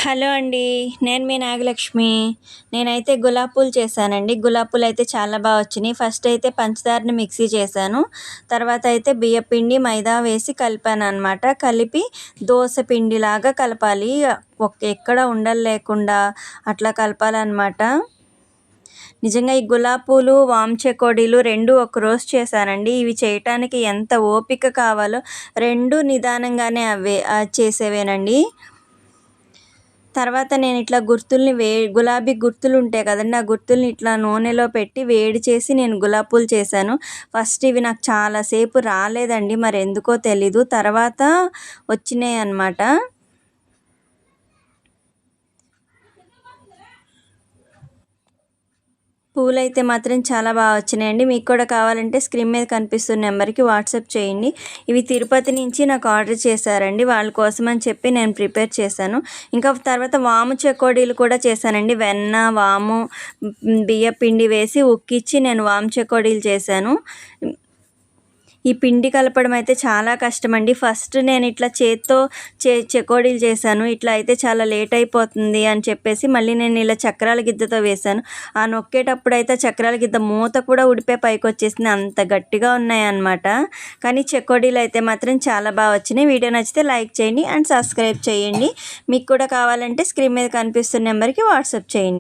Hello అండి. నేను మీ నాగలక్ష్మి. నేనైతే గులాబీ పూలు చేశానండి. గులాబీ పూలయితే చాలా వచ్చినియి. ఫస్ట్ అయితే పంచదారని మిక్సీ చేశాను. తర్వాత అయితే బియ్యపిండి, మైదా వేసి కలిపాననమాట. కలిపి దోస పిండిలాగా కలపాలి. ఎక్కడ ఉండలు లేకుండా అట్లా కలపాలనమాట. నిజంగా ఈ గులాబీ పూలు, వాము చెకోడీలు 2 ఒకరోజు చేశానండి. ఇవి చేయటానికి ఎంత ఓపిక కావాలో 2 నిదానంగానే చేసేవేనండి. తర్వాత నేను ఇట్లా గుర్తుల్ని గులాబీ గుర్తులు ఉంటాయి కదండీ, ఆ గుర్తుల్ని ఇట్లా నూనెలో పెట్టి వేడి చేసి నేను గులాబీ పూలు చేశాను. ఫస్ట్ ఇవి నాకు చాలా సేపు రాలేదండి, మరి ఎందుకో తెలీదు. తర్వాత వచ్చినాయి అన్నమాట. పూలైతే మాత్రం చాలా వచ్చినాయండి. మీకు కూడా కావాలంటే స్క్రీన్ మీద కనిపిస్తున్న నెంబర్కి వాట్సాప్ చేయండి. ఇవి తిరుపతి నుంచి నాకు ఆర్డర్ చేశారండి. వాళ్ళ కోసం అని చెప్పి నేను ప్రిపేర్ చేశాను. ఇంకా తర్వాత వాము చెకోడీలు కూడా చేశానండి. వెన్న, వాము, బియ్య పిండి వేసి ఉక్కిచ్చి నేను వాము చెకోడీలు చేశాను. ఈ పిండి కలపడం అయితే చాలా కష్టమండి. ఫస్ట్ నేను ఇట్లా చేత్తో చెకోడీలు చేశాను. ఇట్లా అయితే చాలా లేట్ అయిపోతుంది అని చెప్పేసి మళ్ళీ నేను ఇలా చక్రాల గిద్దతో వేశాను. ఆ నొక్కేటప్పుడు అయితే చక్రాల గిద్ద మూత కూడా ఊడిపోయి పైకొచ్చేసింది. అంత గట్టిగా ఉన్నాయన్నమాట. కానీ చెకోడీలు అయితే మాత్రం చాలా వచ్చినాయి. వీడియో నచ్చితే లైక్ చేయండి అండ్ సబ్స్క్రైబ్ చేయండి. మీకు కూడా కావాలంటే స్క్రీన్ మీద కనిపిస్తున్న నెంబర్కి వాట్సాప్ చేయండి.